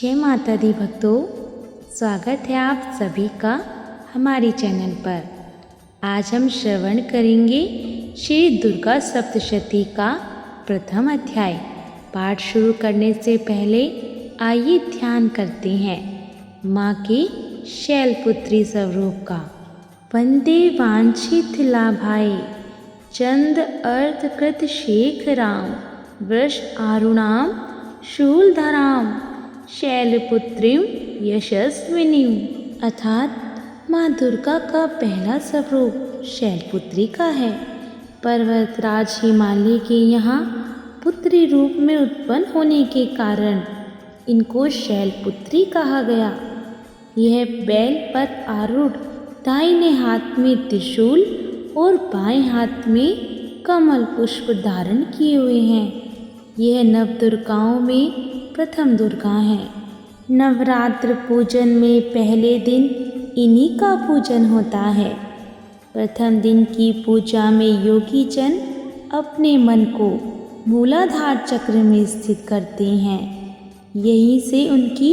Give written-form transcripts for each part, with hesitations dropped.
जय माता दी भक्तों, स्वागत है आप सभी का हमारे चैनल पर। आज हम श्रवण करेंगे श्री दुर्गा सप्तशती का प्रथम अध्याय। पाठ शुरू करने से पहले आइए ध्यान करते हैं माँ के शैलपुत्री स्वरूप का। वंदे वांछित लाभाय चंद अर्धकृत शेखराम वृष आरुणाम शूलधराम शैलपुत्रीम यशस्विनीम। अर्थात माँ दुर्गा का पहला स्वरूप शैलपुत्री का है। पर्वतराज हिमालय के यहाँ पुत्री रूप में उत्पन्न होने के कारण इनको शैलपुत्री कहा गया। यह बैल पर आरूढ़ दाहिने हाथ में त्रिशूल और बाएं हाथ में कमल पुष्प धारण किए हुए हैं। यह नवदुर्गाओं में प्रथम दुर्गा है। नवरात्र पूजन में पहले दिन इन्हीं का पूजन होता है। प्रथम दिन की पूजा में योगी जन अपने मन को मूलाधार चक्र में स्थित करते हैं। यहीं से उनकी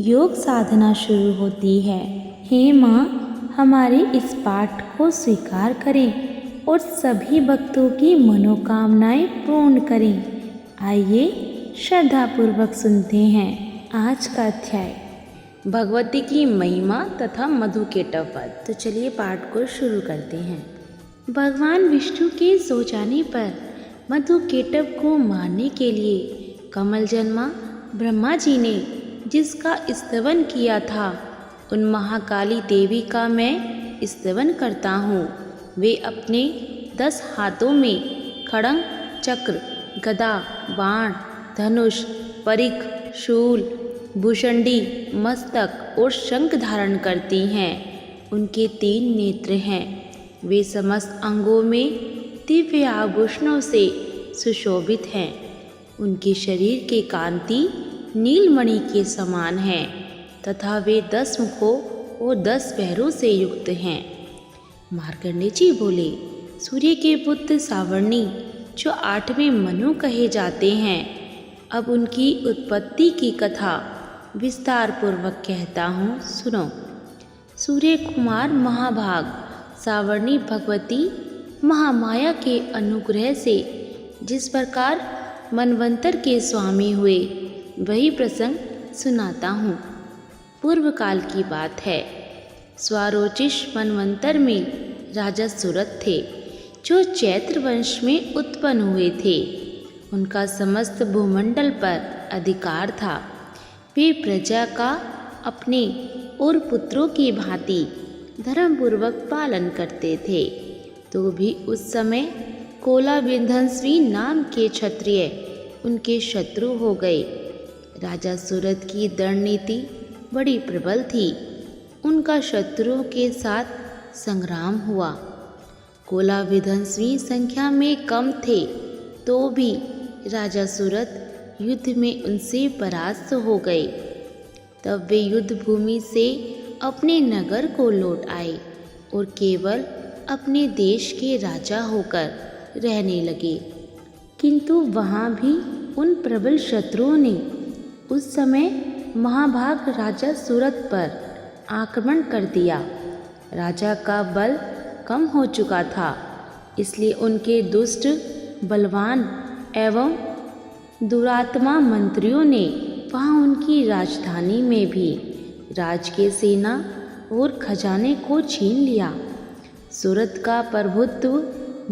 योग साधना शुरू होती है। हे माँ, हमारे इस पाठ को स्वीकार करें और सभी भक्तों की मनोकामनाएं पूर्ण करें। आइए श्रद्धापूर्वक सुनते हैं आज का अध्याय, भगवती की महिमा तथा मधुकेटव वध। तो चलिए पाठ को शुरू करते हैं। भगवान विष्णु के सो जाने पर मधुकेटव को मारने के लिए कमल जन्मा ब्रह्मा जी ने जिसका स्तवन किया था, उन महाकाली देवी का मैं स्तवन करता हूँ। वे अपने 10 हाथों में खड़ंग, चक्र, गदा, बाण, धनुष, परिख, शूल, भूषंडी, मस्तक और शंख धारण करती हैं। उनके 3 नेत्र हैं। वे समस्त अंगों में दिव्य आभूषणों से सुशोभित हैं। उनके शरीर की कांति नीलमणि के समान है तथा वे 10 मुखों और 10 पैरों से युक्त हैं। मार्कंडेय जी बोले, सूर्य के पुत्र सावर्णी जो 8वें मनु कहे जाते हैं, अब उनकी उत्पत्ति की कथा विस्तार पूर्वक कहता हूँ, सुनो। सूर्य कुमार महाभाग सावर्णी भगवती महामाया के अनुग्रह से जिस प्रकार मनवंतर के स्वामी हुए, वही प्रसंग सुनाता हूँ। पूर्व काल की बात है। स्वारोचिष मनवंतर में राजा सुरथ थे, जो चैत्र वंश में उत्पन्न हुए थे। उनका समस्त भूमंडल पर अधिकार था। वे प्रजा का अपने और पुत्रों की भांति धर्मपूर्वक पालन करते थे। तो भी उस समय कोलाविंध्वंसी नाम के क्षत्रिय उनके शत्रु हो गए। राजा सुरथ की दृढ़ नीति बड़ी प्रबल थी। उनका शत्रुओं के साथ संग्राम हुआ। कोलाविंध्वंसी संख्या में कम थे, तो भी राजा सुरथ युद्ध में उनसे परास्त हो गए। तब वे युद्ध भूमि से अपने नगर को लौट आए और केवल अपने देश के राजा होकर रहने लगे। किंतु वहाँ भी उन प्रबल शत्रुओं ने उस समय महाभाग राजा सुरथ पर आक्रमण कर दिया। राजा का बल कम हो चुका था, इसलिए उनके दुष्ट, बलवान एवं दुरात्मा मंत्रियों ने वहाँ उनकी राजधानी में भी राज के सेना और खजाने को छीन लिया। सुरथ का प्रभुत्व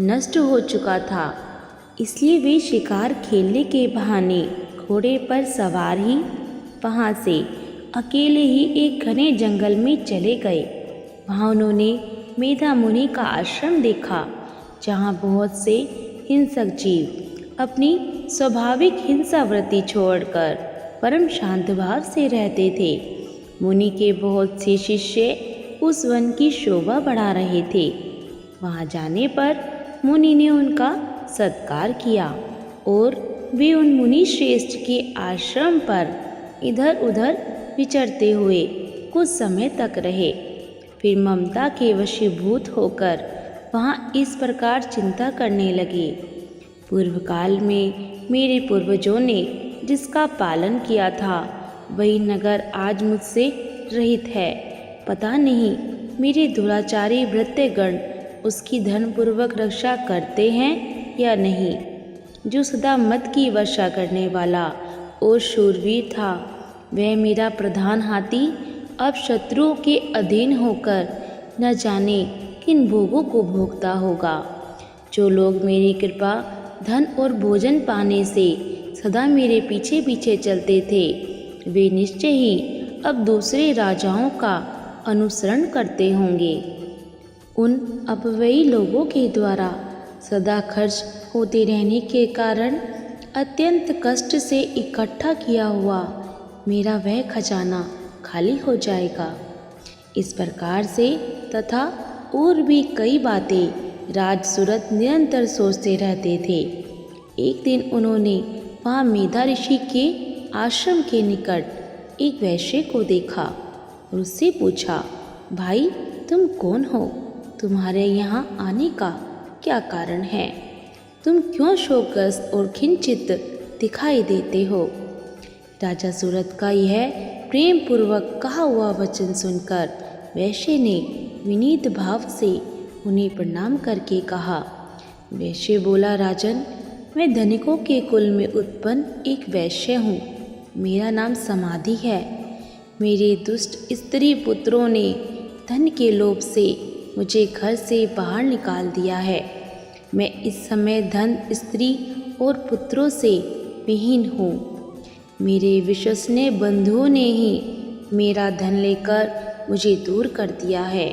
नष्ट हो चुका था, इसलिए वे शिकार खेलने के बहाने घोड़े पर सवार ही वहाँ से अकेले ही एक घने जंगल में चले गए। वहाँ उन्होंने मेधा मुनि का आश्रम देखा, जहाँ बहुत से हिंसक जीव अपनी स्वाभाविक हिंसावृत्ति छोड़कर परम शांत भाव से रहते थे। मुनि के बहुत से शिष्य उस वन की शोभा बढ़ा रहे थे। वहाँ जाने पर मुनि ने उनका सत्कार किया और वे उन मुनि श्रेष्ठ के आश्रम पर इधर उधर विचरते हुए कुछ समय तक रहे। फिर ममता के वशीभूत होकर वहाँ इस प्रकार चिंता करने लगे, पूर्व काल में मेरे पूर्वजों ने जिसका पालन किया था, वही नगर आज मुझसे रहित है। पता नहीं मेरे दुराचारी भृत्यगण उसकी धनपूर्वक रक्षा करते हैं या नहीं। जो सदा मद की वर्षा करने वाला और शूरवीर था, वह मेरा प्रधान हाथी अब शत्रुओं के अधीन होकर न जाने किन भोगों को भोगता होगा। जो लोग मेरी कृपा, धन और भोजन पाने से सदा मेरे पीछे पीछे चलते थे, वे निश्चय ही अब दूसरे राजाओं का अनुसरण करते होंगे। उन अपव्ययी लोगों के द्वारा सदा खर्च होते रहने के कारण अत्यंत कष्ट से इकट्ठा किया हुआ मेरा वह खजाना खाली हो जाएगा। इस प्रकार से तथा और भी कई बातें राज सूरत निरंतर सोचते रहते थे। एक दिन उन्होंने वहाँ मेधा ऋषि के आश्रम के निकट एक वैश्य को देखा और उससे पूछा, भाई तुम कौन हो? तुम्हारे यहाँ आने का क्या कारण है? तुम क्यों शोकग्रस्त और खिंचित दिखाई देते हो? राजा सूरत का यह प्रेम पूर्वक कहा हुआ वचन सुनकर वैश्य ने विनीत भाव से उन्हें प्रणाम करके कहा। वैश्य बोला, राजन, मैं धनिकों के कुल में उत्पन्न एक वैश्य हूँ। मेरा नाम समाधि है। मेरे दुष्ट स्त्री पुत्रों ने धन के लोभ से मुझे घर से बाहर निकाल दिया है। मैं इस समय धन, स्त्री और पुत्रों से विहीन हूँ। मेरे विश्वसनीय बंधुओं ने ही मेरा धन लेकर मुझे दूर कर दिया है।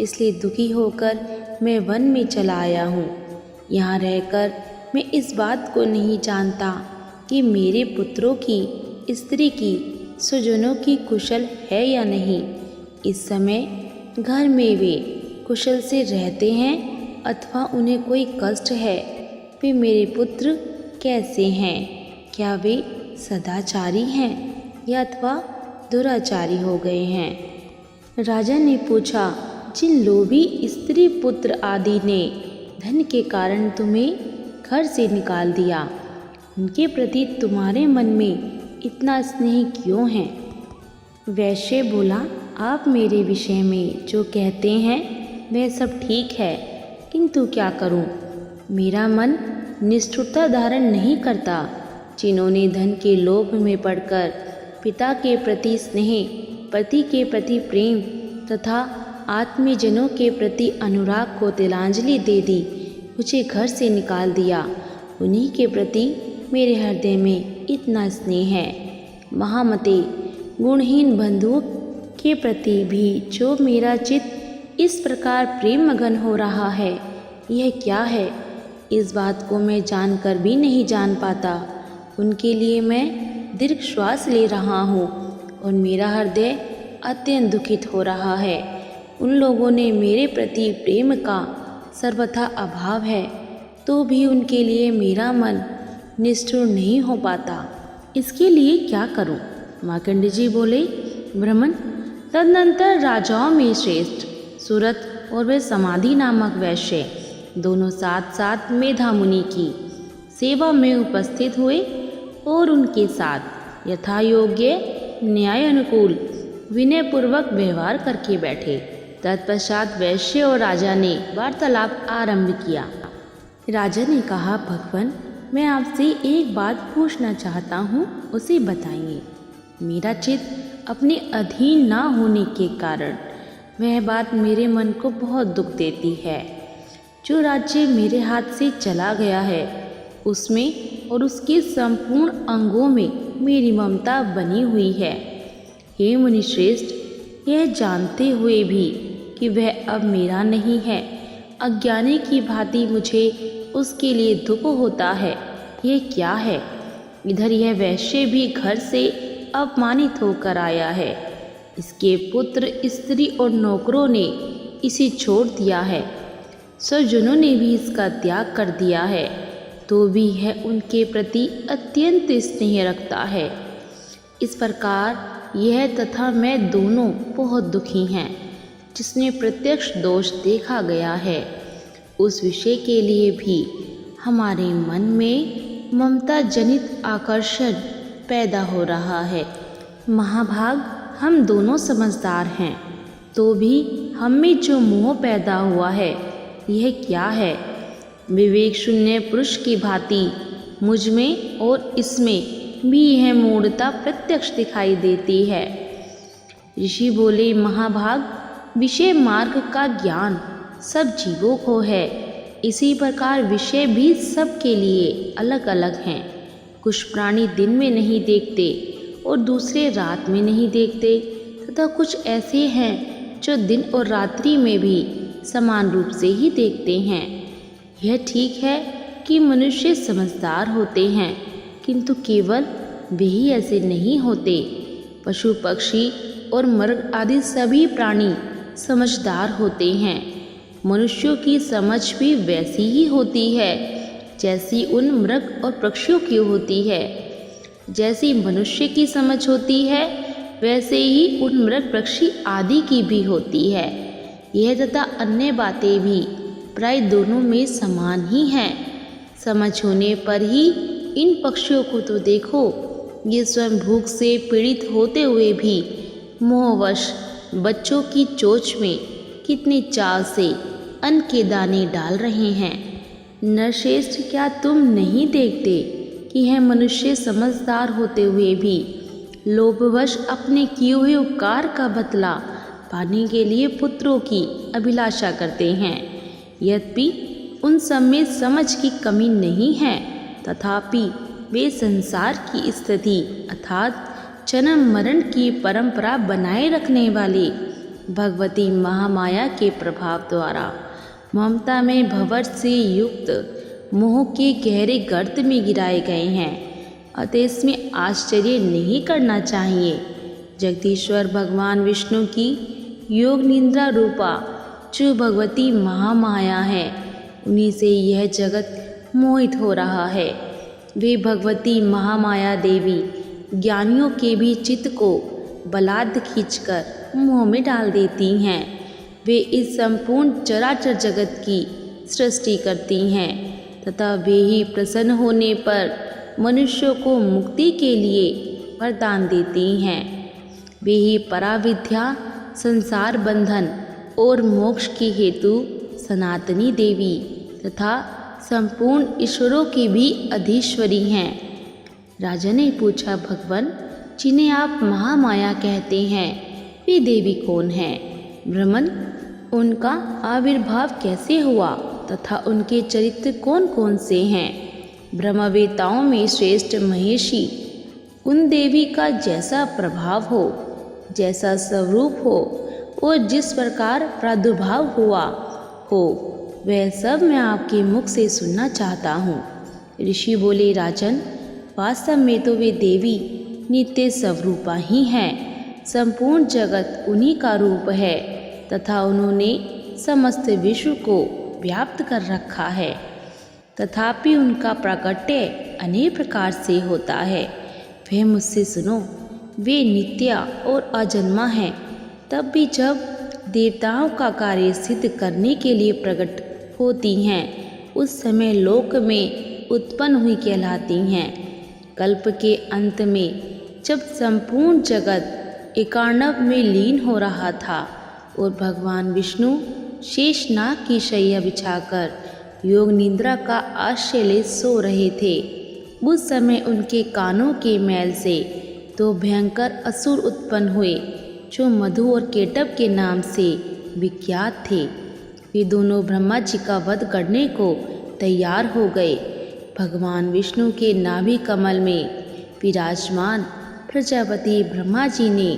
इसलिए दुखी होकर मैं वन में चला आया हूँ। यहाँ रहकर मैं इस बात को नहीं जानता कि मेरे पुत्रों की, स्त्री की, स्वजनों की कुशल है या नहीं। इस समय घर में वे कुशल से रहते हैं अथवा उन्हें कोई कष्ट है। वे मेरे पुत्र कैसे हैं? क्या वे सदाचारी हैं या अथवा दुराचारी हो गए हैं? राजा ने पूछा, जिन लोभी स्त्री पुत्र आदि ने धन के कारण तुम्हें घर से निकाल दिया, उनके प्रति तुम्हारे मन में इतना स्नेह क्यों है? वैश्य बोला, आप मेरे विषय में जो कहते हैं वह सब ठीक है, किंतु क्या करूं? मेरा मन निष्ठुरता धारण नहीं करता। जिन्होंने धन के लोभ में पड़कर पिता के प्रति स्नेह, पति के प्रति प्रेम तथा आत्मीयजनों के प्रति अनुराग को तिलांजलि दे दी, मुझे घर से निकाल दिया, उन्हीं के प्रति मेरे हृदय में इतना स्नेह है। महामते, गुणहीन बंधुओं के प्रति भी जो मेरा चित्त इस प्रकार प्रेम मगन हो रहा है, यह क्या है? इस बात को मैं जानकर भी नहीं जान पाता। उनके लिए मैं दीर्घ श्वास ले रहा हूँ और मेरा हृदय अत्यंत दुखित हो रहा है। उन लोगों ने मेरे प्रति प्रेम का सर्वथा अभाव है, तो भी उनके लिए मेरा मन निष्ठुर नहीं हो पाता। इसके लिए क्या करूं? मार्कंडेय जी बोले, ब्राह्मण, तदनंतर राजाओं में श्रेष्ठ सूरत और वे समाधि नामक वैश्य दोनों साथ साथ मेधा मुनि की सेवा में उपस्थित हुए और उनके साथ यथा योग्य, न्याय अनुकूल, विनय पूर्वक व्यवहार करके बैठे। तत्पश्चात वैश्य और राजा ने वार्तालाप आरंभ किया। राजा ने कहा, भगवान, मैं आपसे एक बात पूछना चाहता हूँ, उसे बताइए। मेरा चित्त अपने अधीन ना होने के कारण वह बात मेरे मन को बहुत दुख देती है। जो राज्य मेरे हाथ से चला गया है, उसमें और उसके संपूर्ण अंगों में मेरी ममता बनी हुई है। हे मुनिश्रेष्ठ, यह जानते हुए भी कि वह अब मेरा नहीं है, अज्ञानी की भांति मुझे उसके लिए दुख होता है। यह क्या है? इधर यह वैश्य भी घर से अपमानित होकर आया है। इसके पुत्र, स्त्री और नौकरों ने इसे छोड़ दिया है। स्वजनों ने भी इसका त्याग कर दिया है, तो भी यह उनके प्रति अत्यंत स्नेह रखता है। इस प्रकार यह तथा मैं दोनों बहुत दुखी हैं। जिसमें प्रत्यक्ष दोष देखा गया है, उस विषय के लिए भी हमारे मन में ममता जनित आकर्षण पैदा हो रहा है। महाभाग, हम दोनों समझदार हैं, तो भी हम में जो मोह पैदा हुआ है यह क्या है? विवेक शून्य पुरुष की भांति मुझ में और इसमें भी यह मूढ़ता प्रत्यक्ष दिखाई देती है। ऋषि बोले, महाभाग, विषय मार्ग का ज्ञान सब जीवों को है। इसी प्रकार विषय भी सबके लिए अलग अलग हैं। कुछ प्राणी दिन में नहीं देखते और दूसरे रात में नहीं देखते, तथा कुछ ऐसे हैं जो दिन और रात्रि में भी समान रूप से ही देखते हैं। यह ठीक है कि मनुष्य समझदार होते हैं, किंतु केवल वे ही ऐसे नहीं होते। पशु पक्षी और मृग आदि सभी प्राणी समझदार होते हैं। मनुष्यों की समझ भी वैसी ही होती है जैसी उन मृग और पक्षियों की होती है। जैसी मनुष्य की समझ होती है वैसे ही उन मृग पक्षी आदि की भी होती है। यह तथा अन्य बातें भी प्राय दोनों में समान ही हैं। समझ होने पर ही इन पक्षियों को तो देखो, ये स्वयं भूख से पीड़ित होते हुए भी मोहवश बच्चों की चोंच में कितनी चाव से अन्न के दाने डाल रहे हैं। नरश्रेष्ठ, क्या तुम नहीं देखते कि यह मनुष्य समझदार होते हुए भी लोभवश अपने किए हुए उपकार का बदला पाने के लिए पुत्रों की अभिलाषा करते हैं? यद्यपि उन सब में समझ की कमी नहीं है, तथापि वे संसार की स्थिति अर्थात जन्म मरण की परंपरा बनाए रखने वाले भगवती महामाया के प्रभाव द्वारा ममता में भंवर से युक्त मोह के गहरे गर्त में गिराए गए हैं। अतः इसमें आश्चर्य नहीं करना चाहिए। जगदीश्वर भगवान विष्णु की योग निद्रा रूपा जो भगवती महामाया है, उन्हीं से यह जगत मोहित हो रहा है। वे भगवती महामाया देवी ज्ञानियों के भी चित्त को बलात् खींचकर मोह में डाल देती हैं। वे इस संपूर्ण चराचर जगत की सृष्टि करती हैं तथा वे ही प्रसन्न होने पर मनुष्यों को मुक्ति के लिए वरदान देती हैं। वे ही पराविद्या, संसार बंधन और मोक्ष की हेतु सनातनी देवी तथा संपूर्ण ईश्वरों की भी अधीश्वरी हैं। राजा ने पूछा, भगवान, जिन्हें आप महामाया कहते हैं, वे देवी कौन हैं? ब्रह्मन, उनका आविर्भाव कैसे हुआ तथा उनके चरित्र कौन कौन से हैं? ब्रह्मवेताओं में श्रेष्ठ महेशी उन देवी का जैसा प्रभाव हो, जैसा स्वरूप हो और जिस प्रकार प्रादुर्भाव हुआ हो, वह सब मैं आपके मुख से सुनना चाहता हूँ। ऋषि बोले, राजन, वास्तव में तो वे देवी नित्य स्वरूपा ही हैं। संपूर्ण जगत उन्हीं का रूप है तथा उन्होंने समस्त विश्व को व्याप्त कर रखा है। तथापि उनका प्राकट्य अनेक प्रकार से होता है। वह मुझसे सुनो, वे नित्या और अजन्मा हैं। तब भी जब देवताओं का कार्य सिद्ध करने के लिए प्रकट होती हैं, उस समय लोक में उत्पन्न हुई कहलाती हैं। कल्प के अंत में जब संपूर्ण जगत एकार्णव में लीन हो रहा था और भगवान विष्णु शेषनाग की शैया बिछाकर योग निद्रा का आश्रय ले सो रहे थे, उस समय उनके कानों के मैल से दो भयंकर असुर उत्पन्न हुए जो मधु और केटव के नाम से विख्यात थे। वे दोनों ब्रह्मा जी का वध करने को तैयार हो गए। भगवान विष्णु के नाभि कमल में विराजमान प्रजापति ब्रह्मा जी ने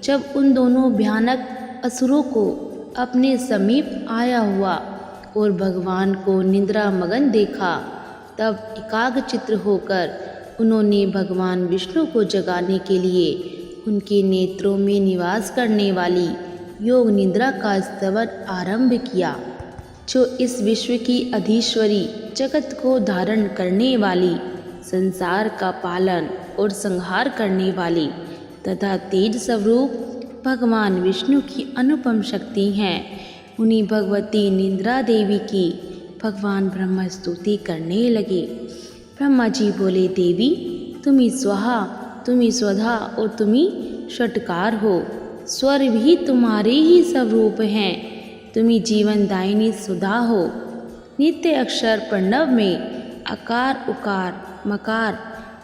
जब उन दोनों भयानक असुरों को अपने समीप आया हुआ और भगवान को निद्रा मगन देखा, तब एकाग्रचित्त होकर उन्होंने भगवान विष्णु को जगाने के लिए उनके नेत्रों में निवास करने वाली योग निद्रा का स्तवन आरंभ किया, जो इस विश्व की अधीश्वरी, जगत को धारण करने वाली, संसार का पालन और संहार करने वाली तथा तेज स्वरूप भगवान विष्णु की अनुपम शक्ति हैं। उन्हीं भगवती निद्रा देवी की भगवान ब्रह्मा स्तुति करने लगे। ब्रह्मा जी बोले, देवी, तुम ही स्वाहा, तुम ही स्वधा और तुम ही षटकार हो, स्वर भी तुम्हारे ही स्वरूप हैं। तुम्ही जीवनदायिनी सुधा हो। नित्य अक्षर प्रणव में अकार उकार मकार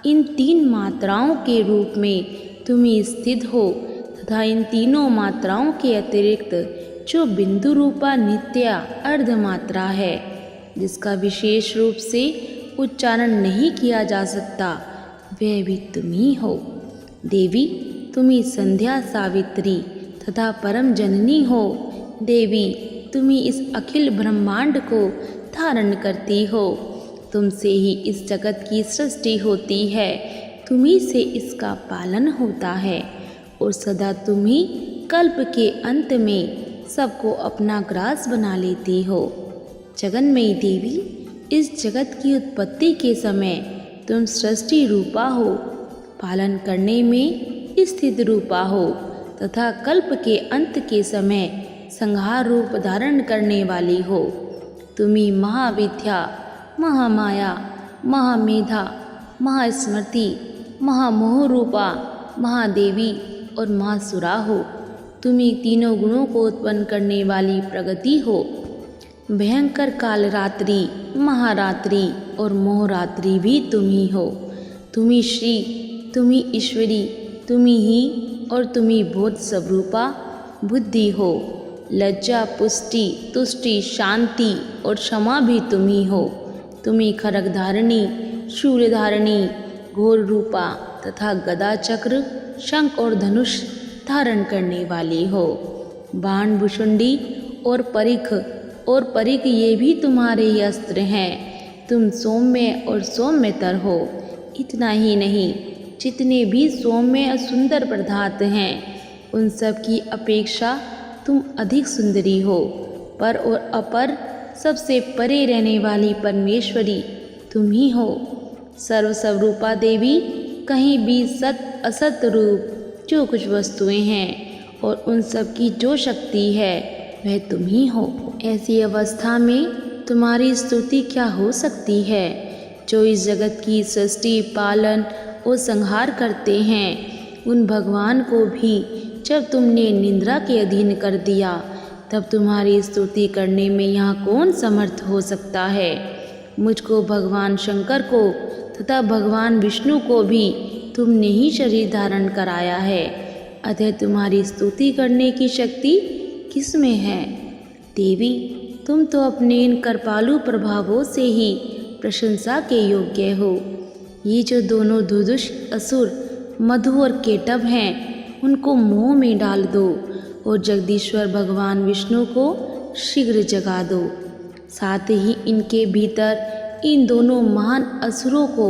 इन 3 मात्राओं के रूप में तुम्ही स्थित हो तथा इन तीनों मात्राओं के अतिरिक्त जो बिंदु रूपा नित्य अर्ध मात्रा है, जिसका विशेष रूप से उच्चारण नहीं किया जा सकता, वह भी तुम ही हो। देवी, तुम्ही संध्या सावित्री तथा परम जननी हो। देवी, तुम्ही इस अखिल ब्रह्मांड को धारण करती हो। तुमसे ही इस जगत की सृष्टि होती है, तुम्ही से इसका पालन होता है और सदा तुम्ही कल्प के अंत में सबको अपना ग्रास बना लेती हो। जगन्मयी देवी, इस जगत की उत्पत्ति के समय तुम सृष्टि रूपा हो, पालन करने में स्थित रूपा हो तथा कल्प के अंत के समय संहार रूप धारण करने वाली हो। तुम्ही महाविद्या, महामाया, महामेधा, महास्मृति, महामोह रूपा, महादेवी और महासुरा हो। तुम्ही तीनों गुणों को उत्पन्न करने वाली प्रगति हो। भयंकर कालरात्रि, महारात्रि और मोहरात्रि भी तुम्ही हो। तुम्ही श्री, तुम्ही ईश्वरी, तुम्ही ही और तुम्ही बोध स्वरूपा बुद्धि हो। लज्जा, पुष्टि, तुष्टि, शांति और क्षमा भी तुम्ही हो। तुम्ही खरग धारिणी, शूल धारिणी, घोर रूपा तथा गदा, चक्र, शंख और धनुष धारण करने वाली हो। बाण, भुषुंडी और परिख ये भी तुम्हारे ही अस्त्र हैं। तुम सौम्य और सौम्यतर हो। इतना ही नहीं, जितने भी सौम्य और सुंदर पदार्थ हैं, उन सब की अपेक्षा तुम अधिक सुंदरी हो। पर और अपर सबसे परे रहने वाली परमेश्वरी तुम ही हो। सर्वस्वरूपा देवी, कहीं भी सत असत रूप जो कुछ वस्तुएं हैं और उन सब की जो शक्ति है, वह तुम ही हो। ऐसी अवस्था में तुम्हारी स्तुति क्या हो सकती है? जो इस जगत की सृष्टि, पालन और संहार करते हैं, उन भगवान को भी जब तुमने निंद्रा के अधीन कर दिया, तब तुम्हारी स्तुति करने में यहाँ कौन समर्थ हो सकता है? मुझको, भगवान शंकर को तथा भगवान विष्णु को भी तुमने ही शरीर धारण कराया है, अतः तुम्हारी स्तुति करने की शक्ति किसमें है? देवी, तुम तो अपने इन कृपालु प्रभावों से ही प्रशंसा के योग्य हो। ये जो दोनों दुदुष असुर मधु और केटभ हैं, उनको मोह में डाल दो और जगदीश्वर भगवान विष्णु को शीघ्र जगा दो। साथ ही इनके भीतर इन दोनों महान असुरों को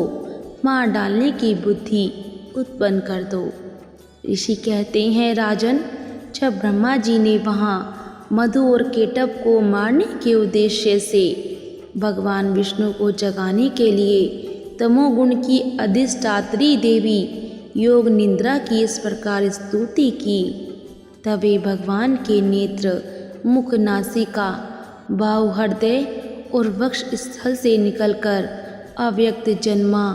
मार डालने की बुद्धि उत्पन्न कर दो। ऋषि कहते हैं, राजन, जब ब्रह्मा जी ने वहाँ मधु और केटभ को मारने के उद्देश्य से भगवान विष्णु को जगाने के लिए तमोगुण की अधिष्ठात्री देवी योग निंद्रा की इस प्रकार स्तुति की, तब वे भगवान के नेत्र, मुख, नासिका, बाहु, हृदय और वक्ष स्थल से निकलकर अव्यक्त जन्मा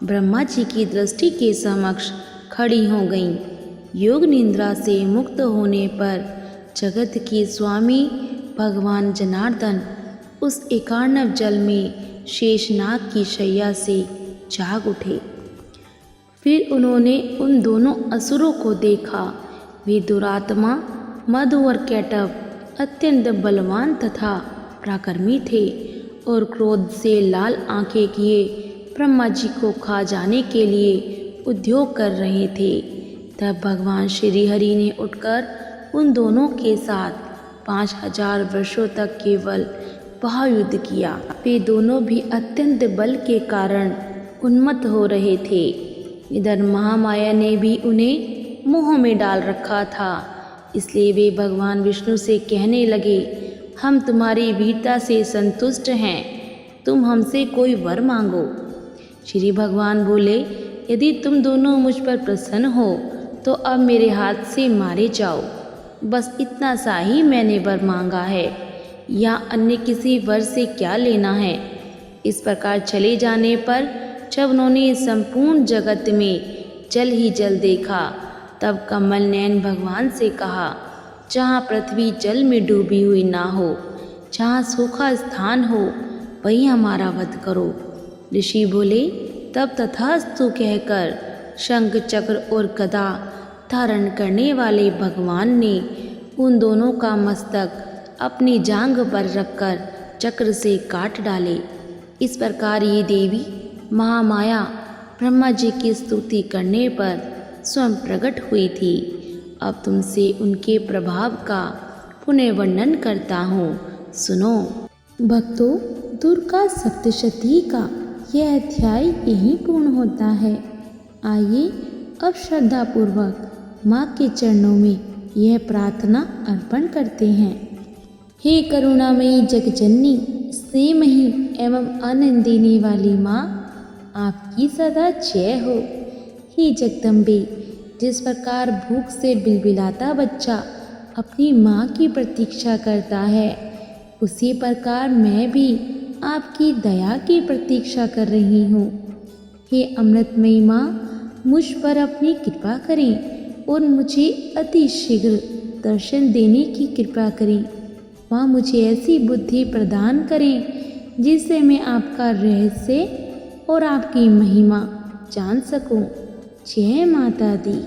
ब्रह्मा जी की दृष्टि के समक्ष खड़ी हो गईं। योग निंद्रा से मुक्त होने पर जगत के स्वामी भगवान जनार्दन उस एकार्णव जल में शेषनाग की शैया से जाग उठे। फिर उन्होंने उन दोनों असुरों को देखा। वे दुरात्मा मधु और केटभ अत्यंत बलवान तथा पराक्रमी थे और क्रोध से लाल आंखें किए ब्रह्मा जी को खा जाने के लिए उद्योग कर रहे थे। तब भगवान श्री हरि ने उठकर उन दोनों के साथ 5000 वर्षों तक केवल महायुद्ध किया। वे दोनों भी अत्यंत बल के कारण उन्मत्त हो रहे थे। इधर महामाया ने भी उन्हें मोह में डाल रखा था, इसलिए वे भगवान विष्णु से कहने लगे, हम तुम्हारी वीरता से संतुष्ट हैं, तुम हमसे कोई वर मांगो। श्री भगवान बोले, यदि तुम दोनों मुझ पर प्रसन्न हो तो अब मेरे हाथ से मारे जाओ। बस इतना सा ही मैंने वर मांगा है, या अन्य किसी वर से क्या लेना है। इस प्रकार चले जाने पर जब उन्होंने संपूर्ण जगत में जल ही जल देखा, तब कमल नयन भगवान से कहा, जहाँ पृथ्वी जल में डूबी हुई ना हो, जहाँ सूखा स्थान हो, वहीं हमारा वध करो। ऋषि बोले, तब तथास्तु कहकर शंख चक्र और गदा धारण करने वाले भगवान ने उन दोनों का मस्तक अपनी जांघ पर रखकर चक्र से काट डाले। इस प्रकार ये देवी महामाया ब्रह्मा जी की स्तुति करने पर स्वयं प्रकट हुई थी। अब तुमसे उनके प्रभाव का पुनः वर्णन करता हूँ, सुनो। भक्तों, दुर्गा सप्तशती का यह अध्याय यहीं पूर्ण होता है। आइए अब श्रद्धापूर्वक माँ के चरणों में यह प्रार्थना अर्पण करते हैं। हे करुणामयी जगजननी, स्नेहमयी एवं आनंद देने वाली माँ, आपकी सदा जय हो। हे जगदम्बे, जिस प्रकार भूख से बिलबिलाता बच्चा अपनी माँ की प्रतीक्षा करता है, उसी प्रकार मैं भी आपकी दया की प्रतीक्षा कर रही हूँ। हे अमृतमयी माँ, मुझ पर अपनी कृपा करें और मुझे अति शीघ्र दर्शन देने की कृपा करें। माँ, मुझे ऐसी बुद्धि प्रदान करें जिससे मैं आपका रहस्य और आपकी महिमा जान सकूं। जय माता दी।